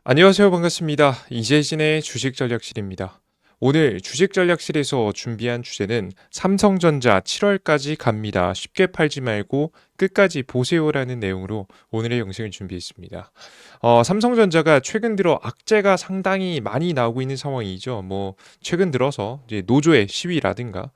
안녕하세요. 반갑습니다. 이재진의 주식전략실입니다. 오늘 주식전략실에서 준비한 주제는 삼성전자 7월까지 갑니다. 쉽게 팔지 말고 끝까지 보세요라는 내용으로 오늘의 영상을 준비했습니다. 삼성전자가 최근 들어 악재가 상당히 많이 나오고 있는 상황이죠. 최근 들어서 이제 노조의 시위라든가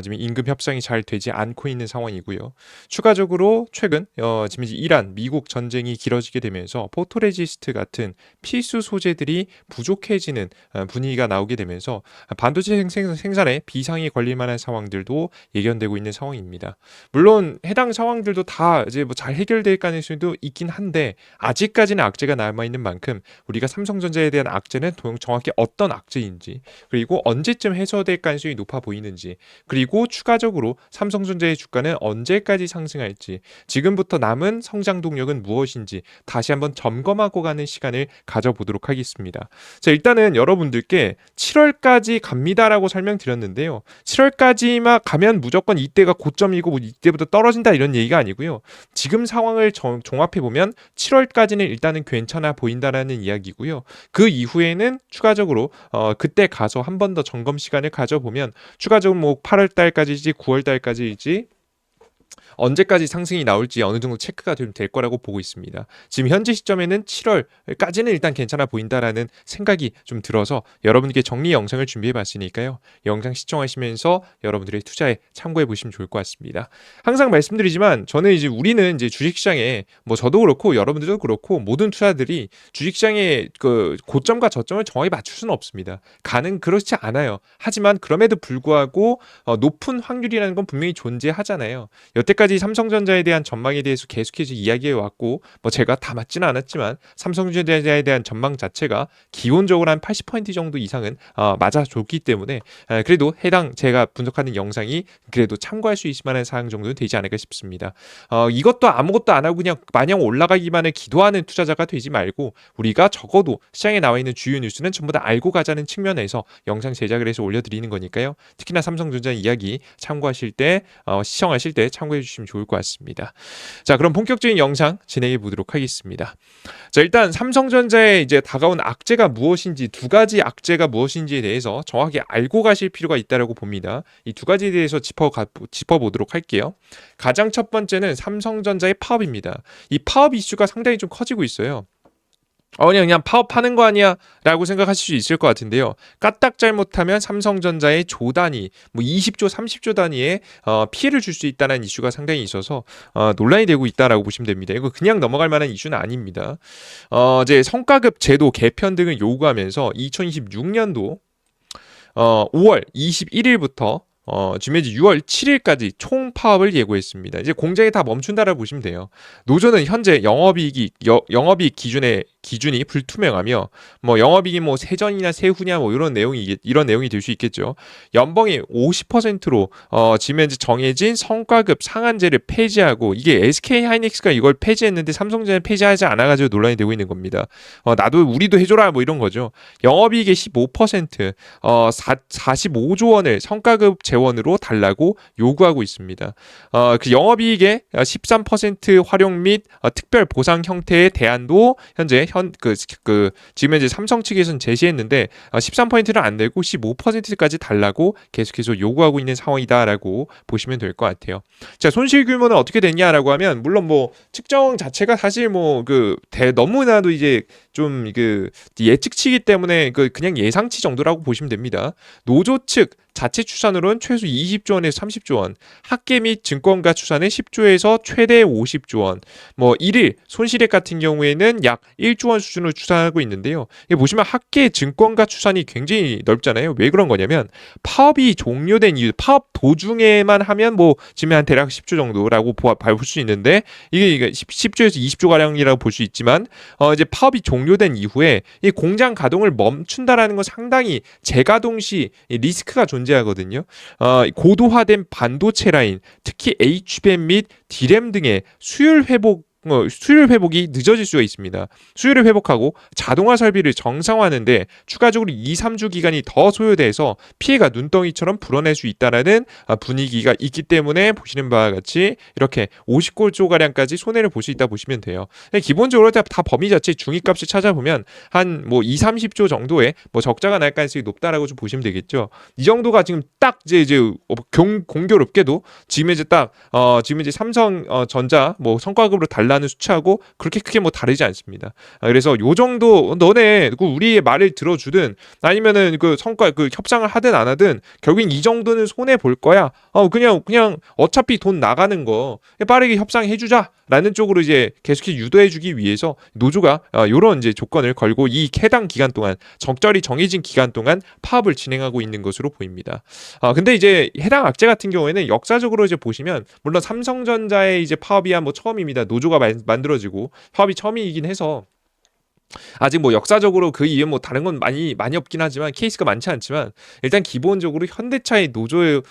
지금 임금 협상이 잘 되지 않고 있는 상황이고요. 추가적으로 최근 지금 이제 이란, 미국 전쟁이 길어지게 되면서 포토레지스트 같은 필수 소재들이 부족해지는 분위기가 나오게 되면서 반도체 생산에 비상이 걸릴 만한 상황들도 예견되고 있는 상황입니다. 물론 해당 상황들도 다 이제 뭐 잘 해결될 가능성도 있긴 한데 아직까지는 악재가 남아 있는 만큼 우리가 삼성전자에 대한 악재는 정확히 어떤 악재인지, 그리고 언제쯤 해소될 가능성이 높아 보이는지, 그리고 추가적으로 삼성전자의 주가는 언제까지 상승할지, 지금부터 남은 성장 동력은 무엇인지 다시 한번 점검하고 가는 시간을 가져보도록 하겠습니다. 자, 일단은 여러분들께 7월까지 갑니다라고 설명드렸는데요. 7월까지만 가면 무조건 이때가 고점이고 뭐 이때부터 떨어진다 이런 얘기가 아니고요. 지금 상황을 종합해 보면 7월까지는 일단은 괜찮아 보인다라는 이야기고요. 그 이후에는 추가적으로 그때 가서 한 번 더 점검 시간을 가져보면 추가적으로 뭐 8월 달까지일지 9월 달까지일지 언제까지 상승이 나올지 어느 정도 체크가 좀 될 거라고 보고 있습니다. 지금 현재 시점에는 7월까지는 일단 괜찮아 보인다라는 생각이 좀 들어서 여러분께 정리 영상을 준비해 봤으니까요. 영상 시청하시면서 여러분들의 투자에 참고해 보시면 좋을 것 같습니다. 항상 말씀드리지만 우리는 이제 주식시장에 저도 그렇고 여러분들도 그렇고 모든 투자들이 주식시장의 그 고점과 저점을 정확히 맞출 수는 없습니다. 그렇지 않아요. 하지만 그럼에도 불구하고 높은 확률이라는 건 분명히 존재하잖아요. 여태까지 삼성전자에 대한 전망에 대해서 계속해서 이야기해 왔고 제가 다 맞지는 않았지만 삼성전자에 대한 전망 자체가 기본적으로 한 80% 정도 이상은 맞아줬기 때문에 그래도 해당 제가 분석하는 영상이 그래도 참고할 수 있을 만한 사항 정도는 되지 않을까 싶습니다. 이것도 아무것도 안 하고 그냥 마냥 올라가기만을 기도하는 투자자가 되지 말고 우리가 적어도 시장에 나와 있는 주요 뉴스는 전부 다 알고 가자는 측면에서 영상 제작을 해서 올려드리는 거니까요. 특히나 삼성전자 이야기 참고하실 때 시청하실 때 참고해 주시면 좋을 것 같습니다. 자, 그럼 본격적인 영상 진행해 보도록 하겠습니다. 자, 일단 삼성전자에 이제 다가온 악재가 무엇인지, 두 가지 악재가 무엇인지에 대해서 정확히 알고 가실 필요가 있다고 봅니다. 이 두 가지에 대해서 짚어보도록 할게요. 가장 첫 번째는 삼성전자의 파업입니다. 이 파업 이슈가 상당히 좀 커지고 있어요. 그냥 파업하는 거 아니야 라고 생각하실 수 있을 것 같은데요. 까딱 잘못하면 삼성전자의 조 단위, 20조, 30조 단위의 피해를 줄 수 있다는 이슈가 상당히 있어서 논란이 되고 있다라고 보시면 됩니다. 이거 그냥 넘어갈 만한 이슈는 아닙니다. 이제 성과급 제도 개편 등을 요구하면서 2026년도 5월 21일부터 지금 현재 6월 7일까지 총 파업을 예고했습니다. 이제 공장이 다 멈춘다라고 보시면 돼요. 노조는 현재 영업이익 기준이 불투명하며 영업이익이 세전이나 세후냐 이런 내용이 될 수 있겠죠. 연봉이 50%로 지금 현재 정해진 성과급 상한제를 폐지하고, 이게 SK 하이닉스가 이걸 폐지했는데 삼성전자는 폐지하지 않아가지고 논란이 되고 있는 겁니다. 우리도 해줘라 이런 거죠. 영업이익의 15% 45조 원을 성과급 재원으로 달라고 요구하고 있습니다. 그 영업이익의 13% 활용 및 특별 보상 형태의 대안도 현재 지금 현재 삼성 측에서는 제시했는데 13%는 안 되고 15%까지 달라고 계속해서 요구하고 있는 상황이다라고 보시면 될 것 같아요. 자, 손실 규모는 어떻게 됐냐라고 하면 물론 측정 자체가 사실 너무나도 이제 좀 예측치기 때문에 그냥 예상치 정도라고 보시면 됩니다. 노조 측 자체 추산으로는 최소 20조 원에서 30조 원, 학계 및 증권가 추산은 10조에서 최대 50조 원, 일일 손실액 같은 경우에는 약 1조 원 수준으로 추산하고 있는데요. 보시면 학계 증권가 추산이 굉장히 넓잖아요. 왜 그런 거냐면 파업이 종료된 이유, 파업 도중에만 하면 지금 한 대략 10조 정도라고 볼 수 있는데 이게 10조에서 20조 가량이라고 볼 수 있지만 이제 파업이 종료된 이후에 이 공장 가동을 멈춘다라는 건 상당히 재가동 시 리스크가 존재하거든요. 고도화된 반도체 라인, 특히 HBM 및 D램 등의 수율 회복 수율 회복이 늦어질 수가 있습니다. 수율을 회복하고 자동화 설비를 정상화하는데 추가적으로 2, 3주 기간이 더 소요돼서 피해가 눈덩이처럼 불어날 수 있다라는 분위기가 있기 때문에 보시는 바와 같이 이렇게 50골조 가량까지 손해를 볼 수 있다 보시면 돼요. 기본적으로 다 범위 자체 중위값을 찾아보면 한 뭐 2, 30조 정도의 뭐 적자가 날 가능성이 높다라고 좀 보시면 되겠죠. 이 정도가 지금 딱 이제 공교롭게도 지금 이제 삼성 전자 뭐 성과급으로 달라는 수치하고 그렇게 크게 뭐 다르지 않습니다. 그래서 요 정도 너네 우리의 말을 들어주든 아니면은 그 성과 그 협상을 하든 안 하든 결국엔 이 정도는 손해 볼 거야. 그냥 어차피 돈 나가는 거 빠르게 협상해주자라는 쪽으로 이제 계속해서 유도해주기 위해서 노조가 요런 이제 조건을 걸고 이 해당 기간 동안 적절히 정해진 기간 동안 파업을 진행하고 있는 것으로 보입니다. 근데 이제 해당 악재 같은 경우에는 역사적으로 이제 보시면 물론 삼성전자의 이제 파업이야 뭐 처음입니다. 노조가 만들어지고 파업이 처음이긴 해서 아직 뭐 역사적으로 그 이외에 뭐 다른 건 많이 없긴 하지만 케이스가 많지 않지만 일단 기본적으로 현대차의 노조의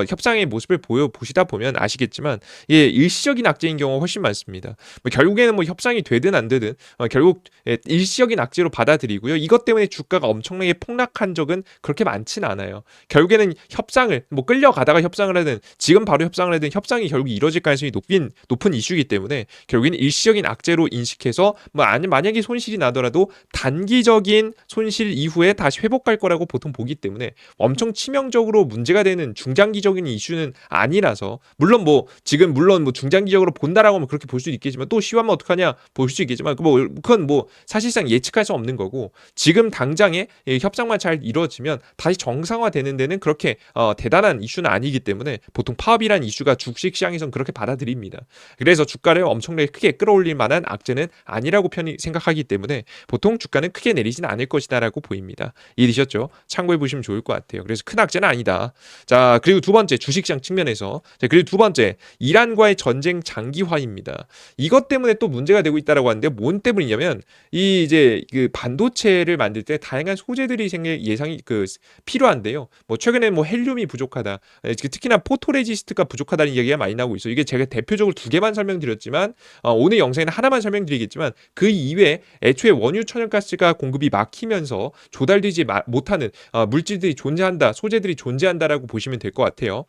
협상의 모습을 보시다 보면 아시겠지만 일시적인 악재인 경우가 훨씬 많습니다. 뭐 결국에는 뭐 협상이 되든 안 되든 결국 일시적인 악재로 받아들이고요. 이것 때문에 주가가 엄청나게 폭락한 적은 그렇게 많지는 않아요. 결국에는 협상을 뭐 끌려가다가 협상을 하든 지금 바로 협상을 하든 협상이 결국 이루어질 가능성이 높은 이슈이기 때문에 결국에는 일시적인 악재로 인식해서 뭐 만약에 손실이 나더라도 단기적인 손실 이후에 다시 회복할 거라고 보통 보기 때문에 엄청 치명적으로 문제가 되는 중장기적인 이슈는 아니라서 물론 뭐 중장기적으로 본다라고 하면 그렇게 볼 수도 있겠지만 또 시황은 어떡하냐 볼 수 있겠지만 그건 뭐 사실상 예측할 수 없는 거고 지금 당장에 협상만 잘 이루어지면 다시 정상화되는 데는 그렇게 대단한 이슈는 아니기 때문에 보통 파업이란 이슈가 주식시장에선 그렇게 받아들입니다. 그래서 주가를 엄청나게 크게 끌어올릴 만한 악재는 아니라고 편히 생각하기 때문에 보통 주가는 크게 내리지는 않을 것이다라고 보입니다. 이해되셨죠? 참고해 보시면 좋을 것 같아요. 그래서 큰 악재는 아니다. 자, 그리고 두 번째 주식시장 측면에서 그리고 두 번째 이란과의 전쟁 장기화입니다. 이것 때문에 또 문제가 되고 있다라고 하는데 뭔 때문이냐면 이제 그 반도체를 만들 때 다양한 소재들이 예상이 필요한데요. 뭐 최근에 뭐 헬륨이 부족하다. 특히나 포토레지스트가 부족하다는 이야기가 많이 나오고 있어요. 이게 제가 대표적으로 두 개만 설명드렸지만 오늘 영상에는 하나만 설명드리겠지만 그 이외에 애초에 원유 천연가스가 공급이 막히면서 조달되지 못하는 물질들이 존재한다, 소재들이 존재한다라고 보시면 될 것 같아요.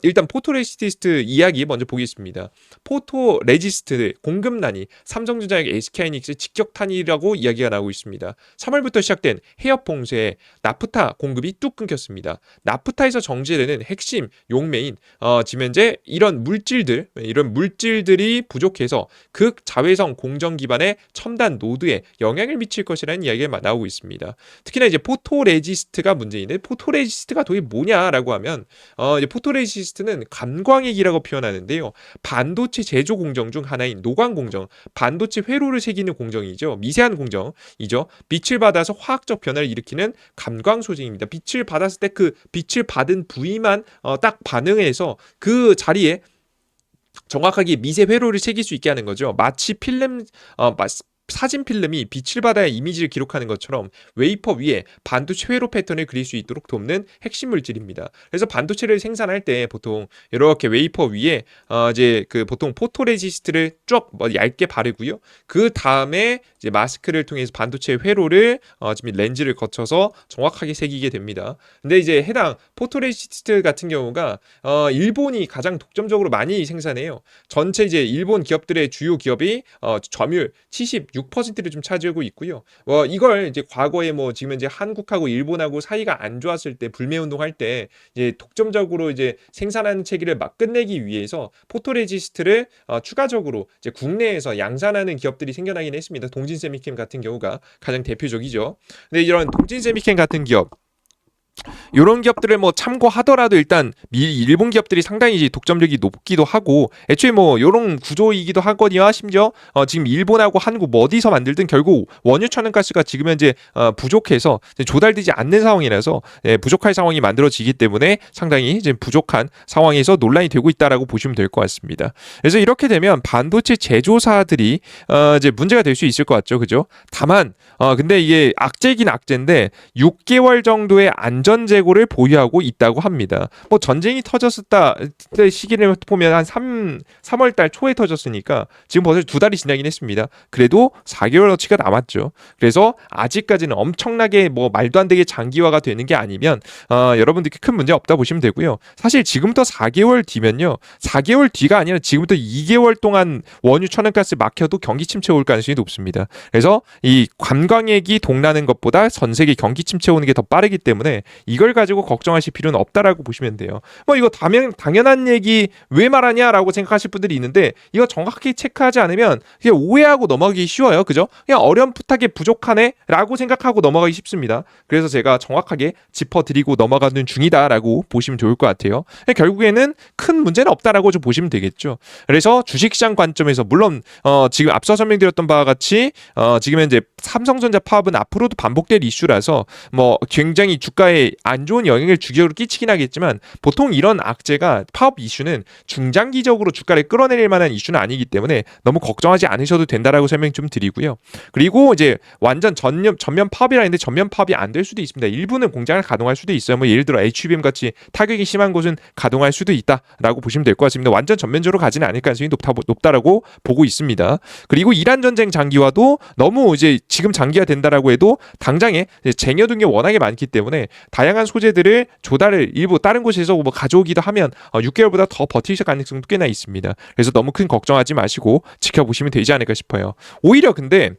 일단 포토레지스트 이야기 먼저 보겠습니다. 포토레지스트 공급난이 삼성전자의 SK하이닉스 직격탄이라고 이야기가 나오고 있습니다. 3월부터 시작된 해협 봉쇄에 나프타 공급이 뚝 끊겼습니다. 나프타에서 정제되는 핵심 용매인 지금 현재 이런 물질들이 부족해서 극자외선 공정 기반의 첨단 노드에 영향을 미칠 것이라는 이야기가 나오고 있습니다. 특히나 이제 포토레지스트가 문제인데 포토레지스트가 도대체 뭐냐라고 하면 이제 포토레지스트는 감광액이라고 표현하는데요. 반도체 제조 공정 중 하나인 노광 공정, 반도체 회로를 새기는 공정이죠. 미세한 공정이죠. 빛을 받아서 화학적 변화를 일으키는 감광 소재입니다. 빛을 받았을 때 그 빛을 받은 부위만 딱 반응해서 그 자리에 정확하게 미세 회로를 새길 수 있게 하는 거죠. 마치 사진 필름이 빛을 받아야 이미지를 기록하는 것처럼 웨이퍼 위에 반도체 회로 패턴을 그릴 수 있도록 돕는 핵심 물질입니다. 그래서 반도체를 생산할 때 보통 이렇게 웨이퍼 위에 이제 보통 포토레지스트를 쭉 얇게 바르고요. 그 다음에 이제 마스크를 통해서 반도체 회로를 지금 렌즈를 거쳐서 정확하게 새기게 됩니다. 근데 이제 해당 포토레지스트 같은 경우가 일본이 가장 독점적으로 많이 생산해요. 전체 이제 일본 기업들의 주요 기업이 점유율 76%를 좀 차지하고 있고요. 이걸 이제 과거에 뭐 지금 이제 한국하고 일본하고 사이가 안 좋았을 때 불매운동 할 때 이제 독점적으로 이제 생산하는 체계를 막 끝내기 위해서 포토레지스트를 추가적으로 이제 국내에서 양산하는 기업들이 생겨나긴 했습니다. 동진세미캠 같은 경우가 가장 대표적이죠. 근데 이런 동진세미캠 같은 기업 이런 기업들을 뭐 참고하더라도 일단 일본 기업들이 상당히 이제 독점력이 높기도 하고 애초에 뭐 이런 구조이기도 하거니와 심지어 지금 일본하고 한국 뭐 어디서 만들든 결국 원유 천연가스가 지금 현재 부족해서 조달되지 않는 상황이라서 부족할 상황이 만들어지기 때문에 상당히 이제 부족한 상황에서 논란이 되고 있다라고 보시면 될 것 같습니다. 그래서 이렇게 되면 반도체 제조사들이 이제 문제가 될 수 있을 것 같죠, 그죠? 다만 근데 이게 악재긴 악재인데 6개월 정도의 안전 원전 재고를 보유하고 있다고 합니다. 뭐 전쟁이 터졌었다 때 시기를 보면 한 3월 달 초에 터졌으니까 지금 벌써 2달이 지나긴 했습니다. 그래도 4개월어치가 남았죠. 그래서 아직까지는 엄청나게 뭐 말도 안 되게 장기화가 되는 게 아니면 여러분들께 큰 문제 없다 보시면 되고요. 사실 지금부터 4개월 뒤면요. 4개월 뒤가 아니라 지금부터 2개월 동안 원유 천연가스 막혀도 경기 침체 올 가능성이 높습니다. 그래서 이 관광객이 동나는 것보다 전 세계 경기 침체 오는 게 더 빠르기 때문에 이걸 가지고 걱정하실 필요는 없다라고 보시면 돼요. 뭐 이거 당연한 얘기 왜 말하냐라고 생각하실 분들이 있는데 이거 정확하게 체크하지 않으면 그냥 오해하고 넘어가기 쉬워요. 그죠? 그냥 어렴풋하게 부족하네라고 생각하고 넘어가기 쉽습니다. 그래서 제가 정확하게 짚어드리고 넘어가는 중이다라고 보시면 좋을 것 같아요. 결국에는 큰 문제는 없다라고 좀 보시면 되겠죠. 그래서 주식시장 관점에서 물론 지금 앞서 설명드렸던 바와 같이 지금 현재 삼성전자 파업은 앞으로도 반복될 이슈라서 뭐 굉장히 주가에 안 좋은 영향을 주기적으로 끼치긴 하겠지만 보통 이런 악재가 파업 이슈는 중장기적으로 주가를 끌어내릴 만한 이슈는 아니기 때문에 너무 걱정하지 않으셔도 된다라고 설명 좀 드리고요. 그리고 이제 완전 전면 파업이라 했는데 전면 파업이 안 될 수도 있습니다. 일부는 공장을 가동할 수도 있어요. 뭐 예를 들어 HBM 같이 타격이 심한 곳은 가동할 수도 있다라고 보시면 될 것 같습니다. 완전 전면적으로 가지는 않을 가능성이 높다라고 보고 있습니다. 그리고 이란 전쟁 장기화도 너무 이제 지금 장기화 된다라고 해도 당장에 쟁여둔 게 워낙에 많기 때문에 다양한 소재들을 조달을 일부 다른 곳에서 뭐 가져오기도 하면 6개월보다 더 버틸 가능성도 꽤나 있습니다. 그래서 너무 큰 걱정하지 마시고 지켜보시면 되지 않을까 싶어요. 오히려 근데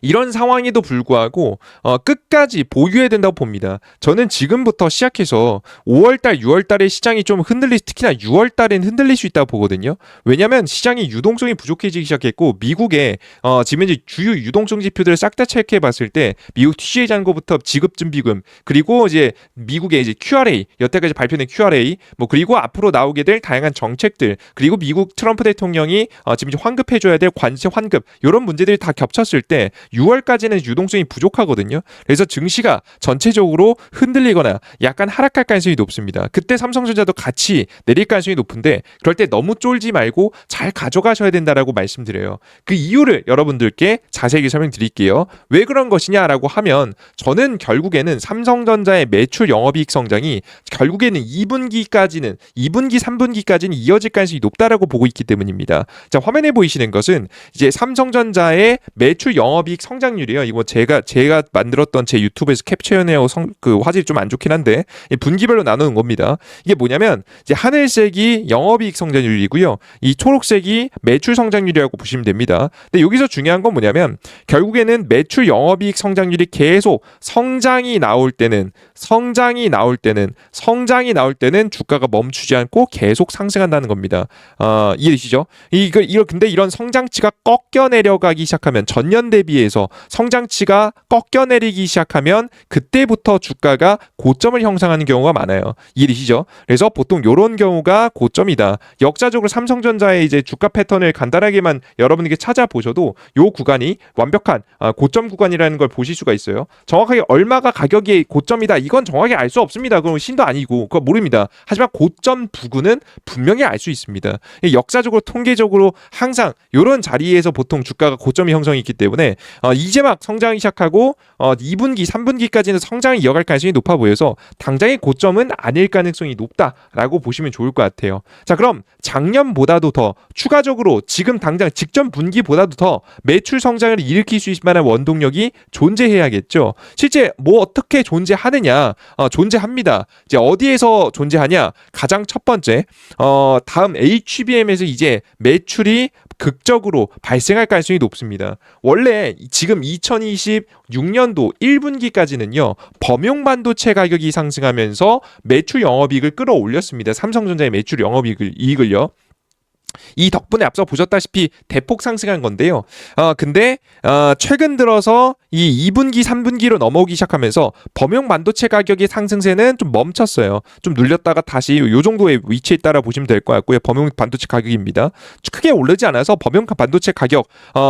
이런 상황에도 불구하고 끝까지 보유해야 된다고 봅니다. 저는 지금부터 시작해서 5월달, 6월달에 시장이 좀 특히나 6월달엔 흔들릴 수 있다고 보거든요. 왜냐하면 시장이 유동성이 부족해지기 시작했고 미국의 지금 이제 주요 유동성 지표들을 싹 다 체크해봤을 때 미국 TCA 잔고부터 지급준비금 그리고 이제 미국의 이제 QRA 여태까지 발표된 QRA 뭐 그리고 앞으로 나오게 될 다양한 정책들 그리고 미국 트럼프 대통령이 지금 이제 환급해줘야 될 관세 환급 이런 문제들이 다 겹쳤을 때 6월까지는 유동성이 부족하거든요. 그래서 증시가 전체적으로 흔들리거나 약간 하락할 가능성이 높습니다. 그때 삼성전자도 같이 내릴 가능성이 높은데 그럴 때 너무 쫄지 말고 잘 가져가셔야 된다라고 말씀드려요. 그 이유를 여러분들께 자세히 설명드릴게요. 왜 그런 것이냐라고 하면 저는 결국에는 삼성전자의 매출 영업이익 성장이 결국에는 2분기, 3분기까지는 이어질 가능성이 높다라고 보고 있기 때문입니다. 자, 화면에 보이시는 것은 이제 삼성전자의 매출 영업이익 성장률이요. 이거 제가 만들었던 제 유튜브에서 캡처해내고 그 화질이 좀 안 좋긴 한데 분기별로 나누는 겁니다. 이게 뭐냐면 이제 하늘색이 영업이익 성장률이고요. 이 초록색이 매출 성장률이라고 보시면 됩니다. 근데 여기서 중요한 건 뭐냐면 결국에는 매출 영업이익 성장률이 계속 성장이 나올 때는 주가가 멈추지 않고 계속 상승한다는 겁니다. 이해되시죠? 근데 이런 성장치가 꺾여 내려가기 시작하면 전년 대비해서 성장치가 꺾여 내리기 시작하면 그때부터 주가가 고점을 형성하는 경우가 많아요. 이해되시죠? 그래서 보통 이런 경우가 고점이다. 역사적으로 삼성전자의 이제 주가 패턴을 간단하게만 여러분에게 찾아보셔도 이 구간이 완벽한 고점 구간이라는 걸 보실 수가 있어요. 정확하게 얼마가 가격이 고점이다. 이건 정확히 알 수 없습니다. 그럼 신도 아니고 그거 모릅니다. 하지만 고점 부근은 분명히 알 수 있습니다. 역사적으로 통계적으로 항상 이런 자리에서 보통 주가가 고점이 형성이 있기 때문에 이제 막 성장이 시작하고 2분기, 3분기까지는 성장을 이어갈 가능성이 높아 보여서 당장의 고점은 아닐 가능성이 높다라고 보시면 좋을 것 같아요. 자, 그럼 작년보다도 더 추가적으로 지금 당장 직전 분기보다도 더 매출 성장을 일으킬 수 있을 만한 원동력이 존재해야겠죠. 실제 뭐 어떻게 존재하느냐? 존재합니다. 이제 어디에서 존재하냐? 가장 첫 번째 다음 HBM에서 이제 매출이 극적으로 발생할 가능성이 높습니다. 원래 지금 2026년도 1분기까지는요. 범용 반도체 가격이 상승하면서 매출 영업이익을 끌어올렸습니다. 삼성전자의 매출 영업이익을요. 이 덕분에 앞서 보셨다시피 대폭 상승한 건데요. 근데 최근 들어서 이 2분기, 3분기로 넘어오기 시작하면서 범용 반도체 가격의 상승세는 좀 멈췄어요. 좀 눌렸다가 다시 이 정도의 위치에 있다라 보시면 될 것 같고요. 범용 반도체 가격입니다. 크게 오르지 않아서 범용 반도체 가격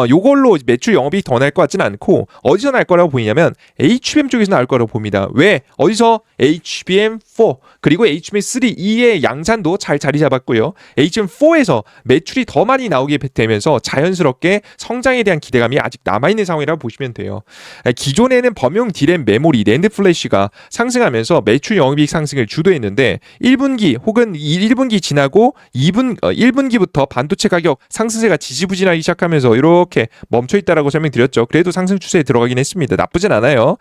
요걸로 매출 영업이 더 날 것 같지는 않고 어디서 날 거라고 보이냐면 HBM 쪽에서 날 거라고 봅니다. 왜? 어디서? HBM4 그리고 HBM3 2의 양산도 잘 자리 잡았고요. HBM4에서 매출이 더 많이 나오게 되면서 자연스럽게 성장에 대한 기대감이 아직 남아있는 상황이라고 보시면 돼요. 기존에는 범용 디램 메모리 낸드 플래시가 상승하면서 매출 영업이익 상승을 주도했는데 1분기 혹은 1분기 지나고 1분기부터 반도체 가격 상승세가 지지부진하기 시작하면서 이렇게 멈춰있다라고 설명드렸죠. 그래도 상승 추세에 들어가긴 했습니다. 나쁘진 않아요.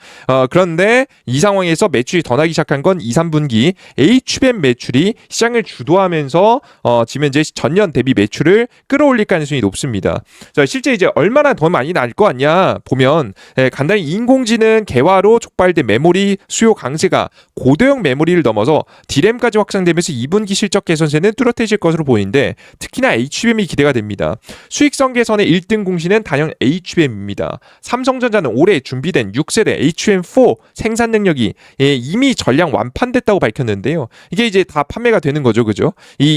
그런데 이 상황에서 매출이 더 나기 시작한 건 2, 3분기 HBM 매출이 시장을 주도하면서 지금 현재 전년 대비 매출을 끌어올릴 가능성이 높습니다. 자, 실제 이제 얼마나 더 많이 날 것 같냐 보면 간단히 인공지능 개화로 촉발된 메모리 수요 강세가 고도형 메모리를 넘어서 디램까지 확산되면서 2분기 실적 개선세는 뚜렷해질 것으로 보이는데 특히나 HBM이 기대가 됩니다. 수익성 개선의 1등 공신은 단연 HBM입니다. 삼성전자는 올해 준비된 6세대 HBM4 생산 능력이 이미 전량 완판됐다고 밝혔는데요. 이게 이제 다 판매가 되는 거죠, 그죠?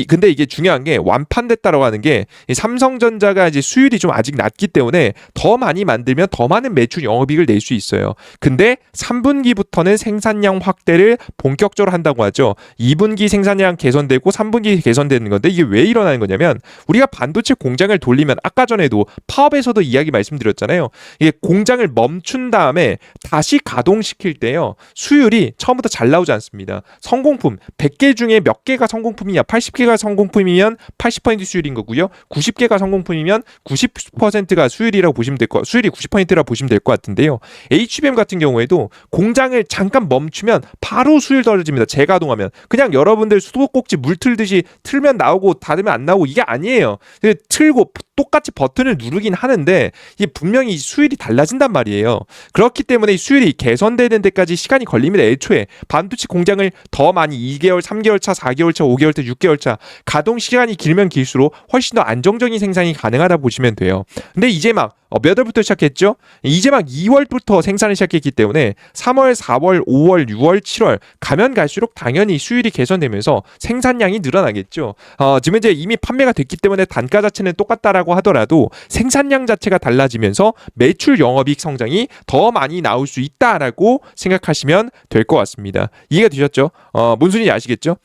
근데 이게 중요한 게 완판됐다라고 하는 게 삼성전자가 이제 수율이 좀 아직 낮기 때문에 더 많이 만들면 더 많은 매출 영업이익을 낼 수 있어요. 근데 3분기부터는 생산량 확대를 본격적으로 한다고 하죠. 2분기 생산량 개선되고 3분기 개선되는 건데 이게 왜 일어나는 거냐면 우리가 반도체 공장을 돌리면 아까 전에도 파업에서도 이야기 말씀드렸잖아요. 이게 공장을 멈춘 다음에 다시 가동시킬 때요. 수율이 처음부터 잘 나오지 않습니다. 성공품 100개 중에 몇 개가 성공품이냐? 80개가 성공품이면 80% 수율인 거고요. 90개가 성공품이면 90%가 수율이라고 보시면 될 거. 수율이 90%라고 보시면 될 것 같은데요. HBM 같은 경우에도 공장을 잠깐 멈추면 바로 수율 떨어집니다. 재가동하면 그냥 여러분들 수도꼭지 물 틀듯이 틀면 나오고 닫으면 안 나오고 이게 아니에요. 틀고 똑같이 버튼을 누르긴 하는데 이게 분명히 수율이 달라진단 말이에요. 그렇기 때문에 수율이 개선되는 데까지 시간이 걸립니다. 애초에 반도체 공장을 더 많이 2개월, 3개월 차, 4개월 차, 5개월 차, 6개월 차 가동 시간이 길면 길수록 훨씬 더 안정적인 생산이 가능하다 보시면 돼요. 근데 이제 막 몇 월부터 시작했죠? 이제 막 2월부터 생산을 시작했기 때문에 3월, 4월, 5월, 6월, 7월 가면 갈수록 당연히 수율이 개선되면서 생산량이 늘어나겠죠. 지금 이제 이미 판매가 됐기 때문에 단가 자체는 똑같다라고 하더라도 생산량 자체가 달라지면서 매출 영업이익 성장이 더 많이 나올 수 있다라고 생각하시면 될 것 같습니다. 이해가 되셨죠? 뭔 소리인지 아시겠죠?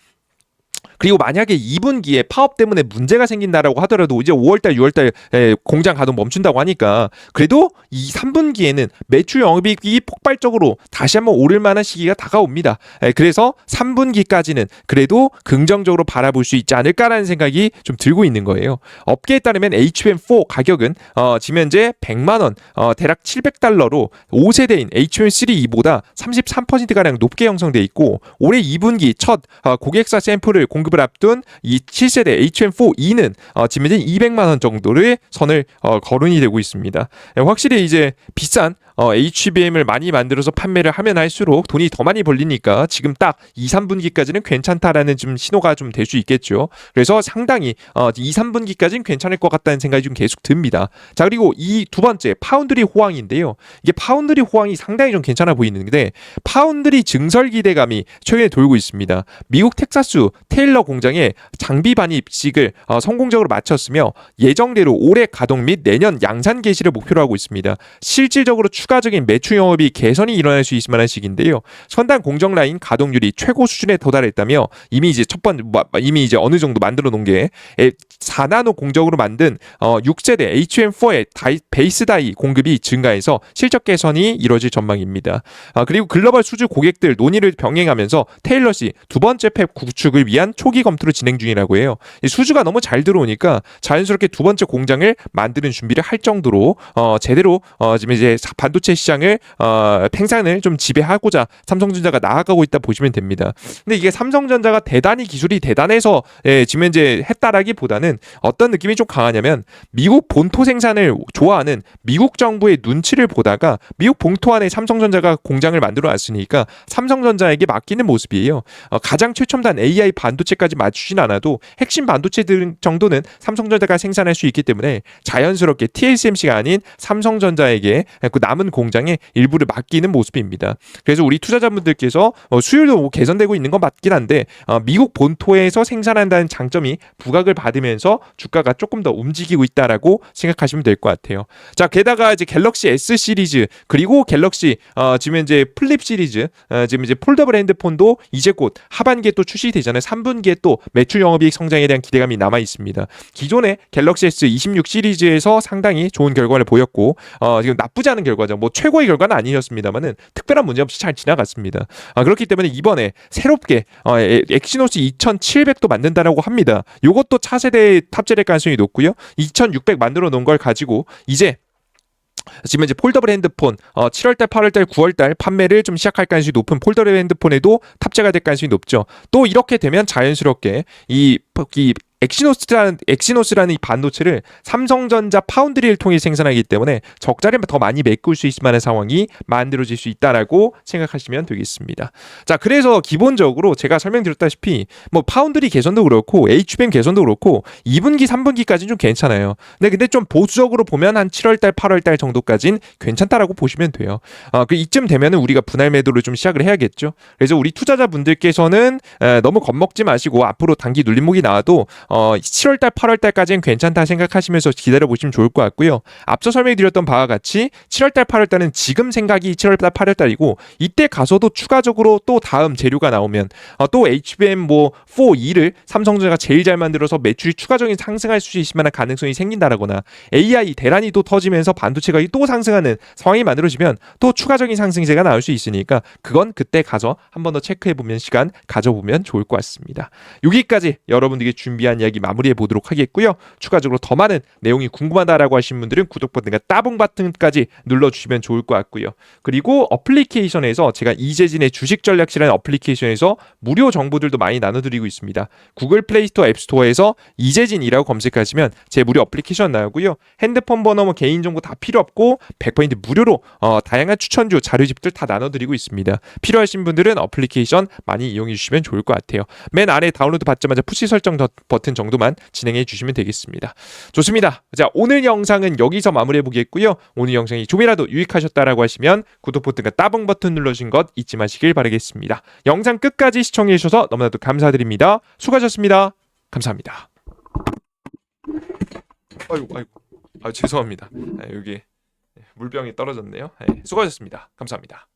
그리고 만약에 2분기에 파업 때문에 문제가 생긴다라고 하더라도 이제 5월달, 6월달 공장 가동 멈춘다고 하니까 그래도 이 3분기에는 매출 영업이익이 폭발적으로 다시 한번 오를 만한 시기가 다가옵니다. 그래서 3분기까지는 그래도 긍정적으로 바라볼 수 있지 않을까라는 생각이 좀 들고 있는 거예요. 업계에 따르면 HBM4 가격은 지금 현재 100만 원, 대략 700달러로 5세대인 HBM3E보다 33%가량 높게 형성돼 있고 올해 2분기 첫 고객사 샘플을 공급을 앞둔 이 7세대 HBM4E는 지금 현재 200만 원 정도의 선을 거론이 되고 있습니다. 확실히 이제 비싼 HBM을 많이 만들어서 판매를 하면 할수록 돈이 더 많이 벌리니까 지금 딱 2, 3분기까지는 괜찮다라는 좀 신호가 좀 될 수 있겠죠. 그래서 상당히 2, 3분기까지는 괜찮을 것 같다는 생각이 좀 계속 듭니다. 자, 그리고 이 두 번째 파운드리 호황인데요. 이게 파운드리 호황이 상당히 좀 괜찮아 보이는데 파운드리 증설 기대감이 최근에 돌고 있습니다. 미국 텍사스 테일러 공장에 장비 반입식을 성공적으로 마쳤으며 예정대로 올해 가동 및 내년 양산 개시를 목표로 하고 있습니다. 실질적으로 추가적인 매출 영업이 개선이 일어날 수 있을 만한 시기인데요. 선단 공정 라인 가동률이 최고 수준에 도달했다며 이미 이제 어느 정도 만들어 놓은 게 4나노 공정으로 만든 6세대 HBM4의 베이스 다이 공급이 증가해서 실적 개선이 이뤄질 전망입니다. 그리고 글로벌 수주 고객들 논의를 병행하면서 테일러시 두 번째 팹 구축을 위한 초기 검토를 진행 중이라고 해요. 수주가 너무 잘 들어오니까 자연스럽게 두 번째 공장을 만드는 준비를 할 정도로 제대로 지금 이제 반도체 시장을 생산을 좀 지배하고자 삼성전자가 나아가고 있다 보시면 됩니다. 근데 이게 삼성전자가 대단히 기술이 대단해서 지금 현재 했다라기보다는 어떤 느낌이 좀 강하냐면 미국 본토 생산을 좋아하는 미국 정부의 눈치를 보다가 미국 본토 안에 삼성전자가 공장을 만들어 놨으니까 삼성전자에게 맡기는 모습이에요. 가장 최첨단 AI 반도체까지 맞추진 않아도 핵심 반도체들 정도는 삼성전자가 생산할 수 있기 때문에 자연스럽게 TSMC가 아닌 삼성전자에게 그 남은 남은 공장에 일부를 맡기는 모습입니다. 그래서 우리 투자자분들께서 수율도 개선되고 있는 건 맞긴 한데 미국 본토에서 생산한다는 장점이 부각을 받으면서 주가가 조금 더 움직이고 있다라고 생각하시면 될 것 같아요. 자, 게다가 이제 갤럭시 S 시리즈 그리고 갤럭시 지금 이제 플립 시리즈 지금 이제 폴더블 핸드폰도 이제 곧 하반기에 또 출시되잖아요. 3분기에 또 매출 영업이익 성장에 대한 기대감이 남아 있습니다. 기존의 갤럭시 S 26 시리즈에서 상당히 좋은 결과를 보였고 지금 나쁘지 않은 결과죠. 뭐 최고의 결과는 아니었습니다만은 특별한 문제 없이 잘 지나갔습니다. 그렇기 때문에 이번에 새롭게 엑시노스 2700도 만든다라고 합니다. 이것도 차세대에 탑재될 가능성이 높고요. 2600 만들어 놓은 걸 가지고 이제 지금 이제 폴더블 핸드폰 7월달, 8월달, 9월달 판매를 좀 시작할 가능성이 높은 폴더블 핸드폰에도 탑재가 될 가능성이 높죠. 또 이렇게 되면 자연스럽게 이 엑시노스라는 이 반도체를 삼성전자 파운드리를 통해 생산하기 때문에 적자를 더 많이 메꿀 수 있을 만한 상황이 만들어질 수 있다라고 생각하시면 되겠습니다. 자, 그래서 기본적으로 제가 설명드렸다시피 뭐 파운드리 개선도 그렇고 HBM 개선도 그렇고 2분기, 3분기까지는 좀 괜찮아요. 근데 좀 보수적으로 보면 한 7월달, 8월달 정도까지는 괜찮다라고 보시면 돼요. 그 이쯤 되면은 우리가 분할 매도를 좀 시작을 해야겠죠. 그래서 우리 투자자분들께서는 너무 겁먹지 마시고 앞으로 단기 눌림목이 나와도 7월달, 8월달까지는 괜찮다 생각하시면서 기다려보시면 좋을 것 같고요. 앞서 설명드렸던 바와 같이 7월달, 8월달은 지금 생각이 7월달, 8월달이고 이때 가서도 추가적으로 또 다음 재료가 나오면 또 HBM 뭐 4E를 삼성전자가 제일 잘 만들어서 매출이 추가적인 상승할 수 있을 만한 가능성이 생긴다라거나 AI 대란이 또 터지면서 반도체 가격이 또 상승하는 상황이 만들어지면 또 추가적인 상승세가 나올 수 있으니까 그건 그때 가서 한 번 더 체크해보면 시간 가져보면 좋을 것 같습니다. 여기까지 여러분들에게 준비한 이야기 마무리해 보도록 하겠고요. 추가적으로 더 많은 내용이 궁금하다라고 하신 분들은 구독 버튼과 따봉 버튼까지 눌러주시면 좋을 것 같고요. 그리고 어플리케이션에서 제가 이재진의 주식 전략실이라는 어플리케이션에서 무료 정보들도 많이 나눠드리고 있습니다. 구글 플레이스토어 앱스토어에서 이재진이라고 검색하시면 제 무료 어플리케이션 나오고요. 핸드폰 번호, 뭐 개인정보 다 필요 없고 100% 무료로 다양한 추천주, 자료집들 다 나눠드리고 있습니다. 필요하신 분들은 어플리케이션 많이 이용해 주시면 좋을 것 같아요. 맨 아래 다운로드 받자마자 푸시 설정 버튼 정도만 진행해 주시면 되겠습니다. 좋습니다. 자, 오늘 영상은 여기서 마무리해 보겠고요. 오늘 영상이 좀이라도 유익하셨다라고 하시면 구독 버튼과 따봉 버튼 눌러주신 것 잊지 마시길 바라겠습니다. 영상 끝까지 시청해 주셔서 너무나도 감사드립니다. 수고하셨습니다. 감사합니다. 아이고, 죄송합니다. 여기 물병이 떨어졌네요. 수고하셨습니다. 감사합니다.